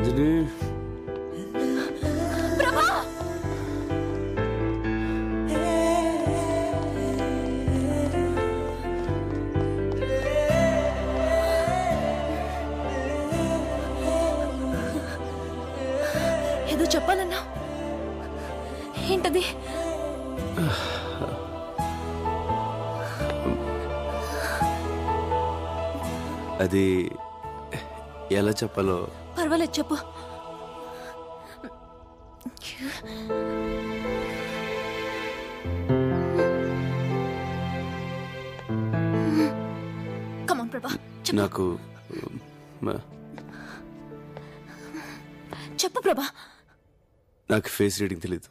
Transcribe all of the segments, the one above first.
నందిని ప్రభా ఏదో చెప్పాలన్నా ఏంటది? అది ఎలా చెప్పాలో. పర్వాలేదు చెప్పు. కమాన్ ప్రభా నాకు చెప్పు ప్రభా. నాకు ఫేస్ రీడింగ్ తెలీదు.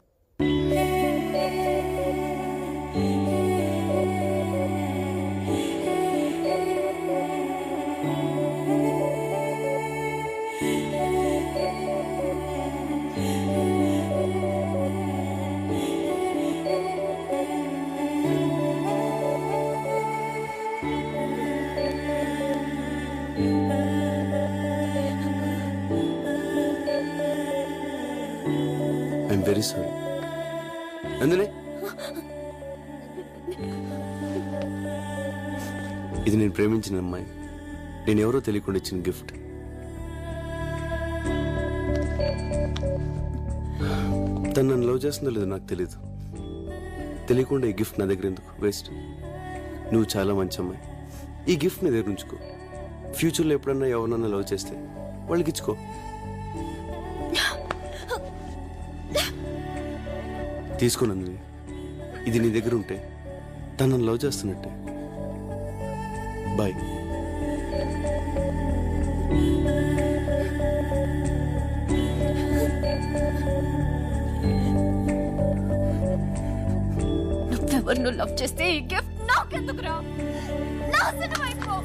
I'm very sorry. అందునే ఇది నేను ప్రేమించిన అమ్మాయి. నేను ఎవరో తెలియకుండా ఇచ్చిన గిఫ్ట్. తను నన్ను లవ్ చేస్తుందో లేదో నాకు తెలీదు. తెలియకుండా ఈ గిఫ్ట్ నా దగ్గర ఎందుకు వేస్ట్? నువ్వు చాలా మంచి అమ్మాయి. ఈ గిఫ్ట్ నీ దగ్గర ఉంచుకో. ఫ్యూచర్లో ఎప్పుడన్నా ఎవరన్నా లవ్ చేస్తే వాళ్ళకి ఇచ్చుకో. తీసుకోనంది. ఇది నీ దగ్గర ఉంటే తను నన్ను లవ్ చేస్తున్నట్టే. బాయ్. నువ్వెవరు లవ్ చేస్తే ఈ గిఫ్ట్ నాకెందుకురా? నాశనం అయిపో.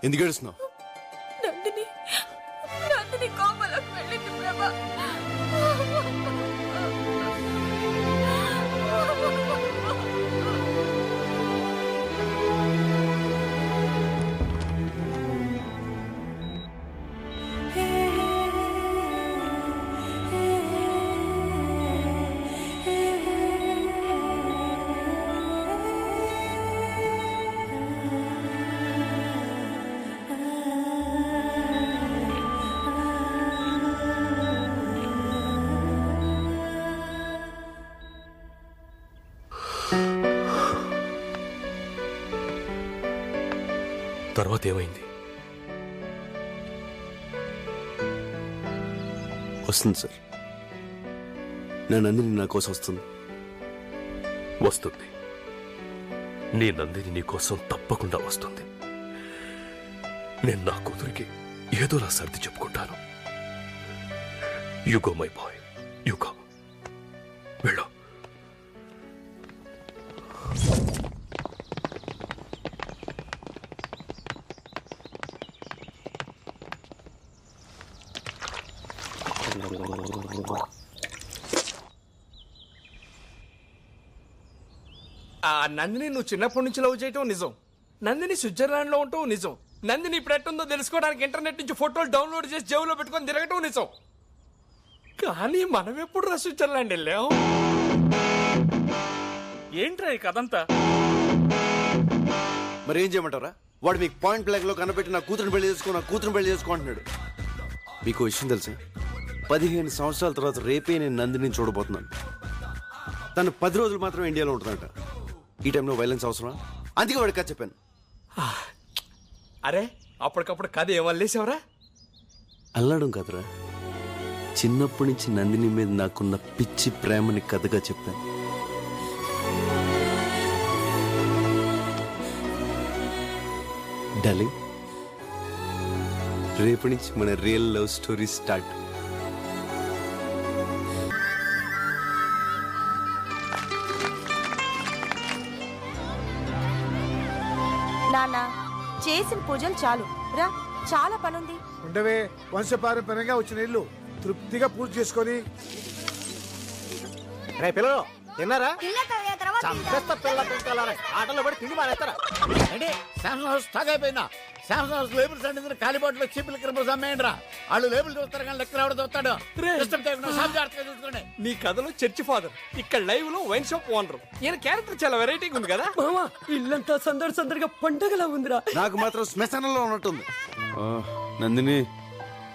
ఎందుకు ఏడుస్తున్నావు? నందిని కోమలకు వెళ్ళింది ప్రభా. తర్వాత ఏమైంది? వస్తుంది సార్. నా నందిని నా కోసం వస్తుంది. వస్తుంది. నీ నందిని నీ కోసం తప్పకుండా వస్తుంది. నేను నా కూతురికి ఏదోలా సర్ది చెప్పుకుంటాను. You go my boy, you go. వెళ్ళు. నందిని నువ్వు చిన్నప్పటి నుంచి లవ్ చేయటం నిజం. నందిని స్విట్జర్లాండ్ లో ఉండటం నిజం. నందిని ఇప్పుడు ఎట్టుందో తెలుసుకోవడానికి ఇంటర్నెట్ నుంచి ఫోటోలు డౌన్లోడ్ చేసి జేబులో పెట్టుకొని తిరగటం నిజం. కానీ మనం ఎప్పుడు స్విట్జర్లాండ్ వెళ్ళాం? ఏంట్రా ఈ కథంతా? మరి ఏం చేయమంటారా? వాడు మీకు పాయింట్ బ్లాక్ లో కనబెట్టి నా కూతురు పెళ్లి చేసుకో అంటున్నాడు. మీకు విషయం తెలుసా? 15 సంవత్సరాల తర్వాత రేపే నేను నందిని చూడబోతున్నాను. తను 10 రోజులు మాత్రమే ఇండియాలో ఉంటుందంట. ఈ టైంలో వైలెన్స్ అవసరం? అందుకే వాడికి కథ చెప్పాను. అరే అప్పటికప్పుడు కథ ఏమల్లేసావరా? అల్లడం కదరా, చిన్నప్పటి నుంచి నందిని మీద నాకున్న పిచ్చి ప్రేమని కథగా చెప్పాను. డార్లింగ్, రేపటి నుంచి మన రియల్ లవ్ స్టోరీ స్టార్ట్. నాన్న, చేసిన పూజలు చాలు రా, చాలా పనుంది. ఉండవే, వంశపారంపర్యంగా వచ్చిన ఇల్లు తృప్తిగా పూజ చేసుకొని. రే పిల్లలు తిన్నారా? చంపేస్తా పిల్ల పెంచాలని ఆటలో పడి తిండి మానేస్తారా? అంటే శాంసంగ్ హౌస్ స్టాక్ అయిపోయిందా? శాంసంగ్ హౌస్ లేబుల్స్ అంటే కాలిబాట్లు చీపులు క్రిమినల్స్ అమ్మేయండిరా. వాళ్ళు లేబుల్ చూస్తారు కానీ లెక్కలు ఎవడ చూస్తాడు. చూసుకోండి. నీ కథలో చర్చి ఫాదర్, ఇక్కడ లైవ్ లో వైన్ షాప్ ఓనర్. ఈయన క్యారెక్టర్ చాలా వెరైటీగా ఉంది కదా మామా. ఇల్లంతా సందడిగా పండగలా ఉందిరా. నాకు మాత్రం శ్మశానంలో ఉన్నట్టుంది. నందిని,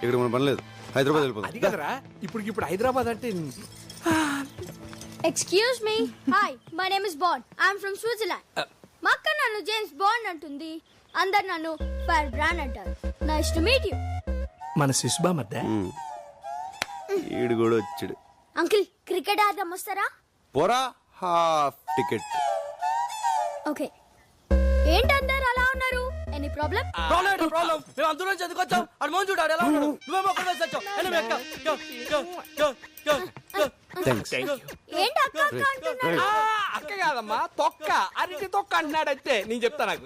ఇక్కడ మన పని లేదు, హైదరాబాద్ వెళ్ళిపోతాం. అది కదరా, ఇప్పుడు హైదరాబాద్ అంటే. Excuse me. Hi, my name is Bond. I'm from Switzerland. మా అక్క నన్ను జేమ్స్ బాండ్ అంటుంది. అందరు నన్ను ఫైర్ బ్రాండ్ అంటారు. Nice to meet you. మన శిశుబా మధ్య ఈడు కూడా వచ్చాడు. అంకిల్, క్రికెట్ ఆడదాం వస్తారా? పోరా, హాఫ్ టికెట్. ఓకే. ఏంటి అందరు అలా ఉన్నారు? Any problem? ప్రాబ్లం. మేము అందులో చదువుకొచ్చాం. అది మోహన్ చూడాడు ఎలా ఉన్నాడు. నువ్వేమో ఒక్కడే వచ్చావు. ఏంటి అక్క అక్క అంటున్నారు? అక్క కాదమ్మా, తొక్క. అరటి తొక్క అంటున్నాడు. అయితే నేను చెప్తా. నాకు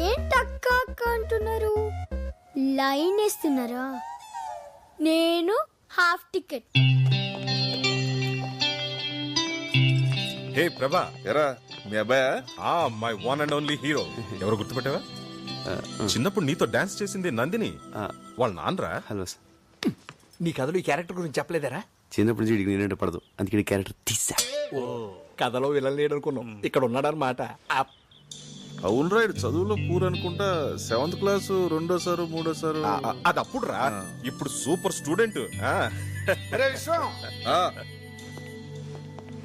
ఏంటి అక్క అక్క అంటున్నారు? లైన్ వేస్తున్నారా? నేను హాఫ్ టికెట్. హే ప్రభా, ఎరా మీ అబ్బాయా? My one and only hero. ఎవరు గుర్తుపెట్టావా? చిన్నప్పుడు నీతో డాన్స్ చేసింది నందిని, వాళ్ళ నాన్నరా. Hello sir. నీ కథలో ఈ క్యారెక్టర్ గురించి చెప్పలేదరా? చిన్నప్పటి నుంచి వీడికి నేనంటే పడదు, అందుకే క్యారెక్టర్ తీసా. ఓ, కథలో విలన్ లేడు అనుకున్నాం, ఇక్కడ ఉన్నాడనమాట. అవును రా, చదువులో పూర్ అనుకుంటా. 7th క్లాస్ 2వ సారు 3వ సారు. అది అప్పుడు రా, ఇప్పుడు సూపర్ స్టూడెంట్.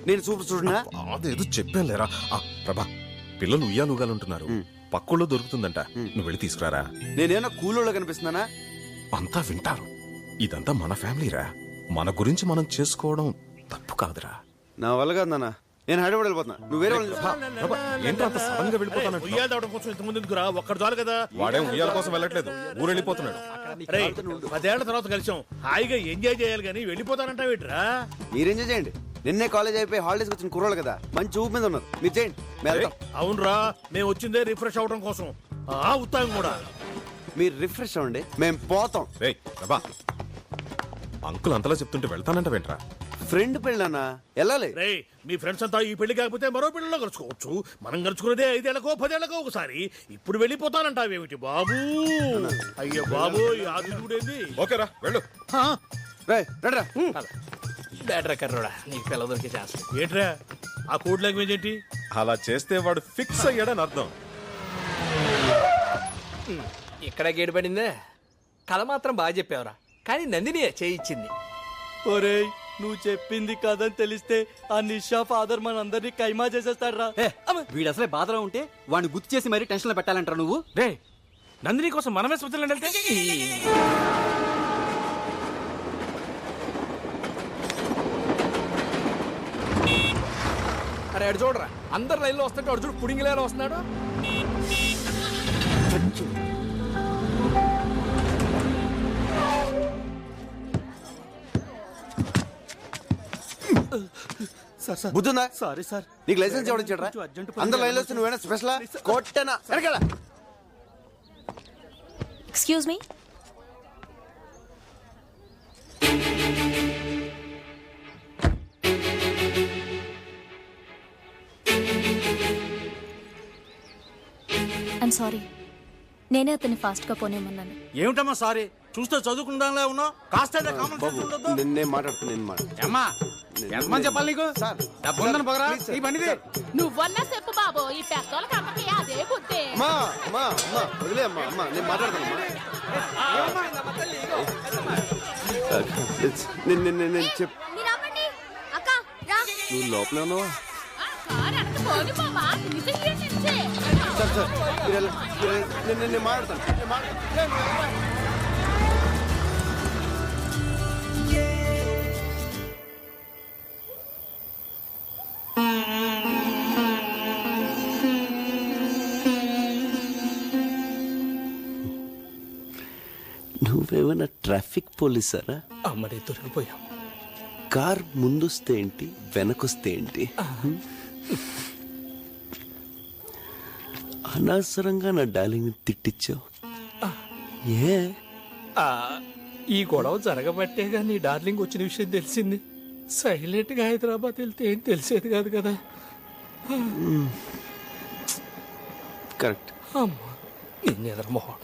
నేను సూపర్ స్టూడెంట్. అదేదో చెప్పాను లేరా. ప్రభా, పిల్లలు ఉయ్యాలుగాలుంటున్నారు, పక్కల్లో దొరుకుతుందంట, నువ్వు వెళ్ళి తీసుకురారా. నేనేనా కూలోళ్ళ కనిపిస్తున్నానా? అంతా వింటారు. ఇదంతా మన ఫ్యామిలీరా, మన గురించి మనం చేసుకోవడం తప్పు కాదురా. నా వల్ల కాదు నాన్న, నేను హైదరాబాద్ వెళ్ళిపోతున్నా. నువ్వు వేరే ఏంటో అంత సడన్ గా వెళ్ళిపోతాను. ఉయ్యాల దావడం కోసం ఇంతకుముందు ఎందుకురా? ఒక్కడు చాలు కదా. వాడేం ఉయ్యాల కోసం వెళ్ళట్లేదు, ఊరు వెళ్ళిపోతున్నాడు. 10 ఏళ్ల తర్వాత కలిసాం, హాయిగా ఎంజాయ్ చేయాలి కానీ వెళ్ళిపోతానంటావేట్రా? మీరు ఎంజాయ్ చేయండి. నిన్నే కాలేజ్ అయిపోయి హాలిడేస్ వచ్చిన కుర్రోళ్ళు కదా, మంచి ఊపు మీద ఉన్నారు. మీరు చేయండి. అవునరా, మేము వచ్చిందే రిఫ్రెష్ అవడం కోసం. ఉత్తాం కూడా. మీరు రిఫ్రెష్ అవ్వండి, మేము పోతాం. రేయ్ ప్రభా, అంకుల్ అంతలా చెప్తుంటే వెళ్తానంట వెంట్రా. ఫ్రెండ్ పెళ్ళన్నా వెళ్ళాలి. రేయ్, మీ ఫ్రెండ్స్ అంతా ఈ పెళ్లి కాకపోతే మరో పెళ్లిలో కలుసుకోవచ్చు. మనం కలుసుకున్నదే 5 ఏళ్లకో 10 ఏళ్లకో ఒకసారి. ఇప్పుడు వెళ్ళిపోతానంటావేమిటి బాబు? అయ్యో బాబు, ఈ ఆదిగుడేంది? ఓకేరా, వెళ్ళు. బేటరా కర్రోడా, నీకు పిల్ల దొరికే ఛాన్స్. ఏంట్రా ఆ కోడ్ లాంగ్వేజ్ ఏంటి? అలా చేస్తే వాడు ఫిక్స్ అయ్యాడని అర్థం. ఇక్కడ గేటు పడిందే. కథ మాత్రం బాగా చెప్పావురా, కానీ నందిని చేయించింది. ఒరేయ్, నువ్వు చెప్పింది కథని తెలిస్తే ఆ నిషా ఫాదర్ మనందరినీ కైమా చేసేస్తాడు రా. వీడు అసలే బాధలో ఉంటే వాడిని గుర్తు చేసి మరీ టెన్షన్ లో పెట్టాలంటారు నువ్వు. రే, నందిని కోసం మనమే స్విట్జర్లాండ్ వెళ్తే. అరే అడు చూడరా, అందరు లైన్లో వస్తుంటే అడు చూడు పుడింగిలేలో వస్తున్నాడు. బుద్ధుందా? Sorry sir. నీకు లైసెన్స్ ఎవరు ఇచ్చాడ్రా? అందరు లైన్లో వస్తే నువ్వేనా స్పెషలా? కొట్టనా? Excuse me. I'm sorry. నేనే అతన్ని ఫాస్ట్గా పోనేమన్నాను. ఏమిటమ్మా సారీ, చూస్తే చదువుకుందాంలే ఉన్నావు, కాస్త కామన్ సెన్స్ ఉండొద్దు. నేను మాట్లాడుతున్నాను అమ్మా ఎంతమంది చెప్పాలి నీకు? డబ్బు ఉందని పొగరా ఈ బండిది. నువ్వన్నా చెప్పు బాబు, ఈ పెద్దోళ్ళకి అందరికీ అదే బుద్ధి. వదిలే అమ్మా నేను మాట్లాడతాను. నేను చెప్పు. మీరు ఆపండి. అక్క రా. నువ్వు లోపలే ఉన్నావా? కారు వెనక పోని బాబా, నిజం ఏంటంటే? సార్ నేను మాట్లాడతాను. నువ్వేమైనా ట్రాఫిక్ పోలీసారా? అమ్మడే దొరికిపోయాం. కార్ ముందొస్తే ఏంటి, వెనకొస్తే ఏంటి? అనవసరంగా నా డార్లింగ్ తిట్టించావు. ఏ ఈ గొడవ జరగబట్టేగా నీ డార్లింగ్ వచ్చిన విషయం తెలిసింది. సైలెంట్ గా హైదరాబాద్ వెళ్తే ఏం తెలిసేది కాదు కదా. కరెక్ట్. అమ్మా నిన్న ఎదరమోహం.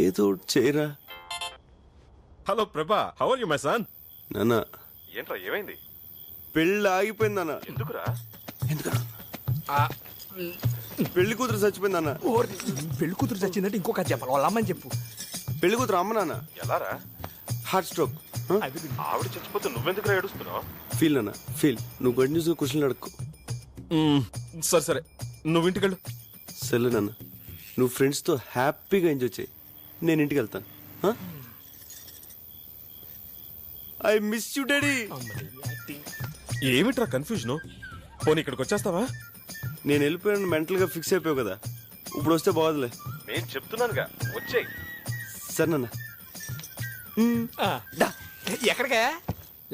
ఏదో ఒకటి చేయరా. Hello Prabha, how are you my son? నాన్న ఏంట్రా ఏమైంది? పెళ్ళి ఆగిపోయింది అన్న. ఎందుకురా? ఎందుకన్నా? పెళ్లి కూతురు చచ్చిపోయింది అన్న. పెళ్లి కూతురు చచ్చిందంటే ఇంకొక చెప్పాలి, వాళ్ళ అమ్మని చెప్పు. పెళ్లి కూతురు అమ్మ నాన్న ఎలారా? Heart stroke. ఆవిడ చచ్చిపోతే నువ్వెందుకు ఏడుస్తున్నావు? ఫీల్ అన్న ఫీల్. నువ్వు గడి న్యూస్ క్వశ్చన్లు అడుక్కో. సరే సరే, నువ్వు ఇంటికి వెళ్ళు. సరే నాన్న, నువ్వు ఫ్రెండ్స్తో హ్యాపీగా ఎంజాయ్ చేయి. నేను ఇంటికి వెళ్తాను. I miss you daddy. ఏమిట్రా కన్ఫ్యూజన్? పోనీ ఇక్కడికి వచ్చేస్తావా? నేను వెళ్ళిపోయాను, మెంటల్గా ఫిక్స్ అయిపోయావు కదా. ఇప్పుడు వస్తే బాగోదులే. నేను చెప్తున్నానుగా, వచ్చేయ్. సరే నాన్న. ఎక్కడికే?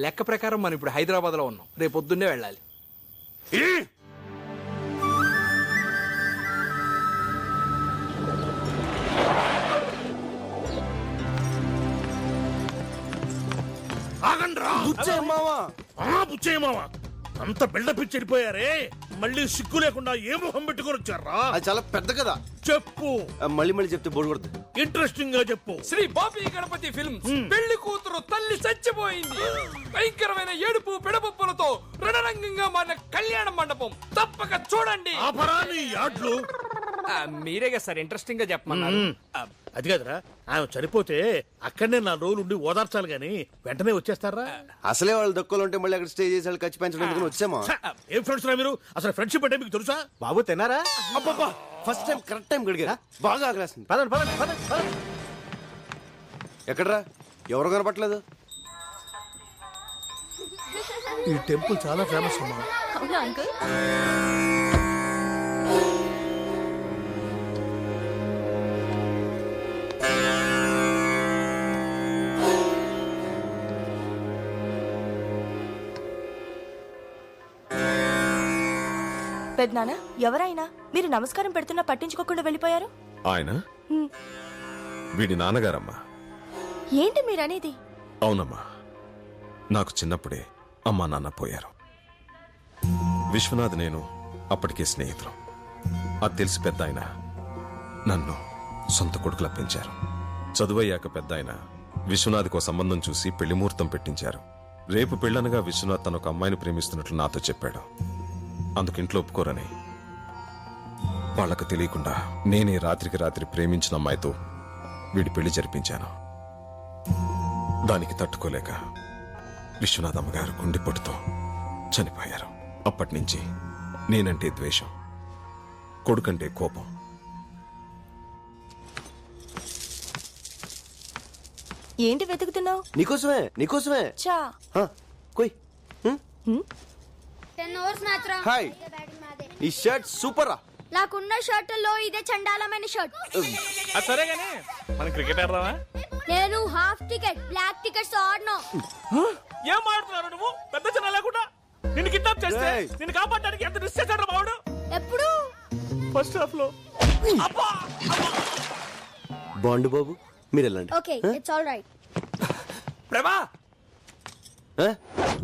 లెక్క ప్రకారం మనం ఇప్పుడు హైదరాబాద్ లో ఉన్నాం, రేపు పొద్దున్నే వెళ్ళాలి. ఆగండ్రా. బుచ్చయ్య మావా, అంత బిల్డప్ ఇచ్చి వెళ్ళిపోయారే, మళ్ళీ సిగ్గు లేకుండా ఏ మొహం పెట్టుకొని వచ్చారా? అది చాలా పెద్ద కదా. చెప్పు. మళ్ళీ మళ్ళీ చెప్తే బోర్డు కొడుతుంది. ఇంట్రెస్టింగ్ గా చెప్పు. శ్రీ బాబీ గణపతి ఫిల్మ్స్. పెళ్లి కూతురు తల్లి చచ్చిపోయింది. భయంకరమైన ఏడుపు పిడపప్పులతో రణరంగంగా మారిన కళ్యాణ మండపం. తప్పక చూడండి. ఆపరాని యాడ్లు. మీరేగా సార్ ఇంట్రెస్టింగ్ గా చెప్పమన్నారు. అది కదరా, ఆమె చనిపోతే అక్కడనే 4 రోజులు ఉండి ఓదార్చాలి గాని వెంటనే వచ్చేస్తారా? అసలే వాళ్ళు దక్కులు ఉంటే మళ్ళీ అక్కడ స్టే చేసి వాళ్ళు ఖర్చు పెంచడం వచ్చామా? ఏం ఫ్రెండ్స్ రా మీరు? అసలు ఫ్రెండ్షిప్ అంటే మీకు తెలుసా? బాబు తిన్నారా? అబ్బబ్బా, ఫస్ట్ టైం కరెక్ట్ టైం గడిగా. బాగా ఆగలేస్తుంది. పదండి పదండి పదండి పదండి. ఎక్కడ్రా? ఎవరు కనపట్లేదు? ఈ టెంపుల్ చాలా ఫేమస్ అమ్మా. అవునా అంకుల్? పెద్దనాన్న, ఎవరైనా మీరు నమస్కారం పెడుతున్నా పట్టించుకోకుండా వెళ్ళిపోయారు. ఆయన వీడి నాన్నగారమ్మా. ఏంటి మీరనేది? అవునమ్మా, నాకు చిన్నప్పుడే అమ్మా నాన్న పోయారు. విశ్వనాథ్ నేను అప్పటికే స్నేహితులు. అది తెలిసి పెద్ద ఆయన నన్ను సొంత కొడుకులా పెంచారు. చదువయ్యాక పెద్ద ఆయన విశ్వనాథ్కో సంబంధం చూసి పెళ్లి ముహూర్తం పెట్టించారు. రేపు పెళ్ళనగా విశ్వనాథ్ తన ఒక అమ్మాయిని ప్రేమిస్తున్నట్లు నాతో చెప్పాడు. అందుకు ఇంట్లో ఒప్పుకోరని వాళ్లకు తెలియకుండా నేనే రాత్రికి రాత్రి ప్రేమించిన అమ్మాయితో వీడి పెళ్లి జరిపించాను. దానికి తట్టుకోలేక విశ్వనాథ్ అమ్మగారు గుండెపోటుతో చనిపోయారు. అప్పటి నుంచి నేనంటే ద్వేషం, కొడుకంటే కోపం. ఏంటి వెతుకుతున్నావు? నీకోసమే నీకోసమే. చా కొయ్. 10 hours మ్యాచ్ రా. హాయ్, ఈ షర్ట్ సూపర్ రా. నాకున్న షర్టుల్లో ఇదే చండాలమైన షర్ట్. సరే గానీ మనం క్రికెట్ ఆడదామా? నేను హాఫ్ టికెట్, బ్లాక్ టికెట్స్ ఆడను. ఏం ఆడుతున్నారు నువ్వు? పెద్ద చిన్న లేకుండా నిన్ను కిడ్నాప్ చేస్తే నిన్ను కాపాడడానికి ఎంత రిస్క్ చేశాడు బావుడు. ఎప్పుడు? ఫస్ట్ హాఫ్ లో. బాండు బాబు, మీరు వెళ్ళండి. Okay, it's all right. ప్రభా,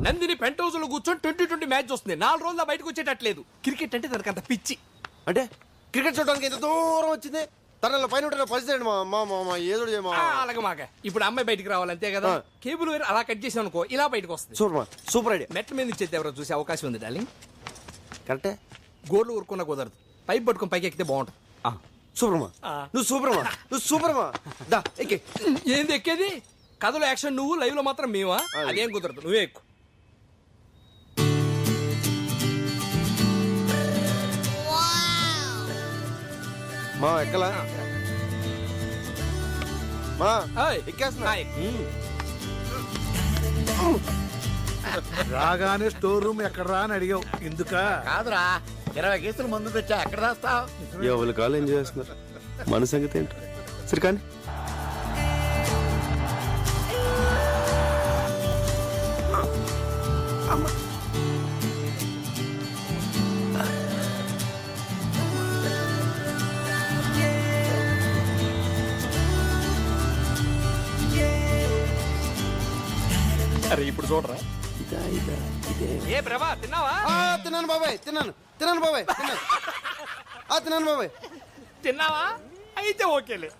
నందిని పెంట్ హౌస్ లో కూర్చొని 2020 మ్యాచ్ వస్తుంది. 4 రోజుల్లో బయటకు వచ్చేటట్లేదు. క్రికెట్ అంటే తనకంత పిచ్చి. అంటే క్రికెట్ చూడడానికి ఎంత దూరం వచ్చింది? తనలో పైన ఉంటే పరిస్థితి మా ఏదో అలాగే మాక ఇప్పుడు అమ్మాయి బయటికి రావాలి అంతే కదా. కేబుల్ వేరు అలా కట్ చేసాం అనుకో ఇలా బయటకు వస్తుంది. Super idea. మెట్ల మీద ఇచ్చేది ఎవరో చూసే అవకాశం ఉంది డార్లింగ్. కరెక్టే. గోర్లు ఊరుకున్నా కుదరదు. పైప్ పట్టుకుని పైకి ఎక్కితే బాగుంటుంది. సూపర్మా నువ్వు సూపర్మా దా ఎక్కే. ఏంది ఎక్కేది? కథలో యాక్షన్ నువ్వు, లైవ్ లో మాత్రం మేమా? అదేం కుదరదు, నువ్వే ఎక్కువ. మా ఎక్కలా మా ఏయ్, ఎక్కేస్తున్నా. రాగానే స్టోర్ రూమ్ ఎక్కడరా అని అడిగావు. ఎందుకా? కాదురా 20 కేసులు మందు తెచ్చా ఎక్కడ రాస్తావు? ఎవరి కాలు ఎంజాయ్ చేస్తున్నారు. మన సంగతి ఏంటి? సరే కానీ అరే ఇప్పుడు చూడరా. ఏ ప్రభా తిన్నావా? తిన్నాను బాబాయ్ తిన్నాను బాబాయ్ తిన్నాను బాబాయ్. తిన్నావా? అయితే ఓకేలే.